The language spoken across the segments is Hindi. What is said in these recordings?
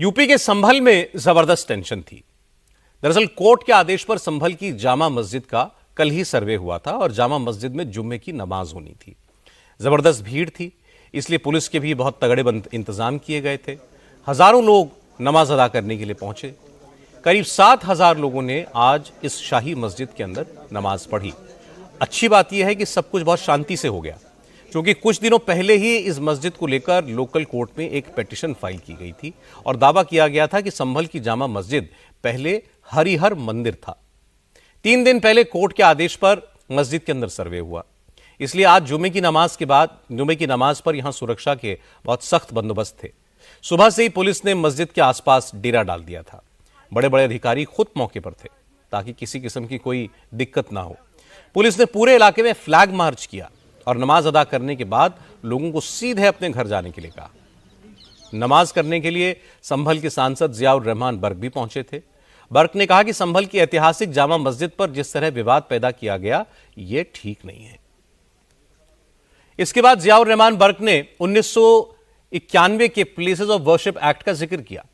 यूपी के संभल में जबरदस्त टेंशन थी। दरअसल कोर्ट के आदेश पर संभल की जामा मस्जिद का कल ही सर्वे हुआ था और जामा मस्जिद में जुम्मे की नमाज होनी थी। जबरदस्त भीड़ थी, इसलिए पुलिस के भी बहुत तगड़े इंतजाम किए गए थे। हजारों लोग नमाज अदा करने के लिए पहुंचे। करीब 7,000 लोगों ने आज इस शाही मस्जिद के अंदर नमाज पढ़ी। अच्छी बात यह है कि सब कुछ बहुत शांति से हो गया, क्योंकि कुछ दिनों पहले ही इस मस्जिद को लेकर लोकल कोर्ट में एक पिटीशन फाइल की गई थी और दावा किया गया था कि संभल की जामा मस्जिद पहले हरिहर मंदिर था। 3 दिन पहले कोर्ट के आदेश पर मस्जिद के अंदर सर्वे हुआ, इसलिए आज जुमे की नमाज पर यहां सुरक्षा के बहुत सख्त बंदोबस्त थे। सुबह से ही पुलिस ने मस्जिद के आसपास डेरा डाल दिया था। बड़े बड़े अधिकारी खुद मौके पर थे ताकि किसी किस्म की कोई दिक्कत ना हो। पुलिस ने पूरे इलाके में फ्लैग मार्च किया और नमाज अदा करने के बाद लोगों को सीधे अपने घर जाने के लिए कहा। नमाज करने के लिए संभल के सांसद जियाउर रहमान बर्क भी पहुंचे थे। बर्क ने कहा कि संभल की ऐतिहासिक जामा मस्जिद पर जिस तरह विवाद पैदा किया गया, यह ठीक नहीं है। इसके बाद जियाउर रहमान बर्क ने 1991 के प्लेसेस ऑफ वर्शिप एक्ट का जिक्र किया।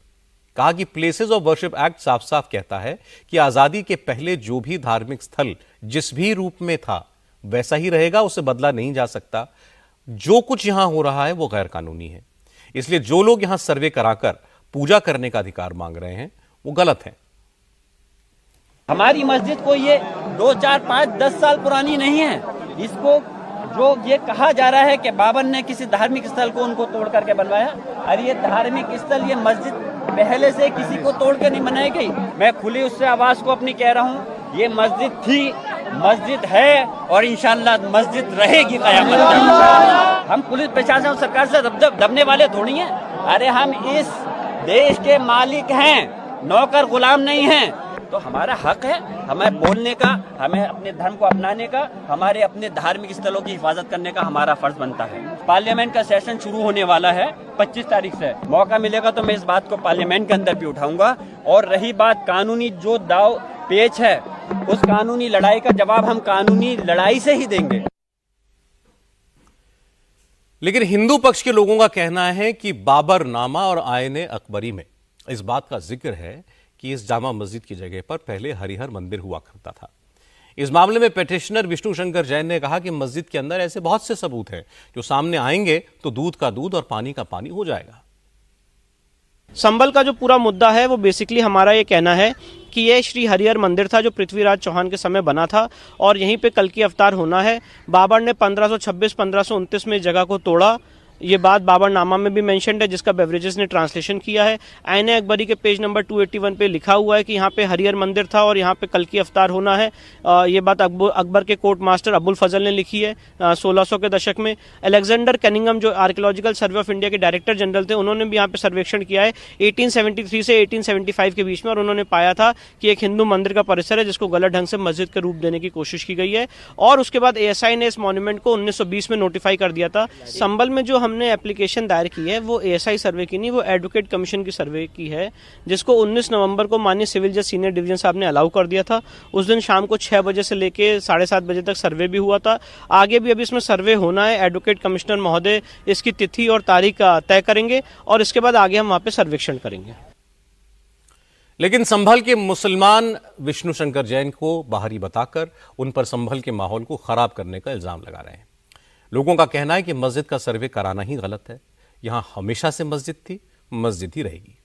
कहा कि प्लेसेस ऑफ वर्शिप एक्ट साफ साफ कहता है कि आजादी के पहले जो भी धार्मिक स्थल जिस भी रूप में था वैसा ही रहेगा, उसे बदला नहीं जा सकता। जो कुछ यहां हो रहा है वो गैर कानूनी है, इसलिए जो लोग यहां सर्वे कराकर पूजा करने का अधिकार मांग रहे हैं वो गलत है। हमारी मस्जिद को ये 2, 4, 5, 10 साल पुरानी नहीं है। इसको जो ये कहा जा रहा है कि बाबर ने किसी धार्मिक स्थल को उनको तोड़ करके बनवाया, अरे ये धार्मिक स्थल, ये मस्जिद पहले से किसी को तोड़ के नहीं बनाई गई। मैं खुली उससे आवाज को अपनी कह रहा हूँ, ये मस्जिद थी, मस्जिद है और इंशाअल्लाह मस्जिद रहेगी क़यामत तक। हम पुलिस प्रशासन और सरकार से दबने वाले थोड़ी हैं। अरे हम इस देश के मालिक हैं, नौकर गुलाम नहीं हैं। तो हमारा हक है हमें बोलने का, हमें अपने धर्म को अपनाने का, हमारे अपने धार्मिक स्थलों की हिफाजत करने का हमारा फर्ज बनता है। पार्लियामेंट का सेशन शुरू होने वाला है 25 तारीख से। मौका मिलेगा तो मैं इस बात को पार्लियामेंट के अंदर भी उठाऊंगा। और रही बात कानूनी जो दाव पेच है, उस कानूनी लड़ाई का जवाब हम कानूनी लड़ाई से ही देंगे। लेकिन हिंदू पक्ष के लोगों का कहना है कि बाबरनामा और आयने अकबरी में इस बात का जिक्र है कि इस जामा मस्जिद की जगह पर पहले हरिहर मंदिर हुआ करता था। इस मामले में पिटिशनर विष्णु शंकर जैन ने कहा कि मस्जिद के अंदर ऐसे बहुत से सबूत हैं जो सामने आएंगे तो दूध का दूध और पानी का पानी हो जाएगा। संभल का जो पूरा मुद्दा है वो बेसिकली हमारा ये कहना है कि ये श्री हरिहर मंदिर था जो पृथ्वीराज चौहान के समय बना था और यहीं पे कल की अवतार होना है। बाबर ने 1526-1529 में जगह को तोड़ा। ये बात बाबरनामा में भी मेंशन्ड है, जिसका बेवरेजेस ने ट्रांसलेशन किया है। आईने अकबरी के पेज नंबर 281 पे लिखा हुआ है कि यहाँ पे हरिहर मंदिर था और यहाँ पे कल की अवतार होना है। ये बात अकबर के कोर्ट मास्टर अबुल फजल ने लिखी है 1600 के दशक में। अलेक्जेंडर कनिंगम जो आर्कियोलॉजिकल सर्वे ऑफ इंडिया के डायरेक्टर जनरल थे, उन्होंने भी यहाँ पे सर्वेक्षण किया है 1873 से 1875 के बीच में, और उन्होंने पाया था कि एक हिंदू मंदिर का परिसर है जिसको गलत ढंग से मस्जिद के रूप देने की कोशिश की गई है। और उसके बाद ASI ने इस मॉन्यूमेंट को 1920 में नोटिफाई कर दिया था। संभल में जो हमने एप्लीकेशन दायर की है वो ASI सर्वे की नहीं, वो एडवोकेट कमीशन की सर्वे की है, जिसको 19 नवंबर को माननीय सिविल जज सीनियर डिवीजन साहब ने अलाउ कर दिया था। उस दिन शाम को 6 बजे से लेके 7:30 बजे तक सर्वे भी हुआ था। आगे भी अभी इसमें सर्वे होना है। एडवोकेट कमिश्नर महोदय इसकी तिथि और तारीख तय करेंगे और इसके बाद आगे हम वहां पे सर्वेक्षण करेंगे। लेकिन संभल के मुसलमान विष्णु शंकर जैन को बाहरी बताकर उन पर संभल के माहौल को खराब करने का इल्जाम लगा रहे हैं। लोगों का कहना है कि मस्जिद का सर्वे कराना ही गलत है। यहां हमेशा से मस्जिद थी, मस्जिद ही रहेगी।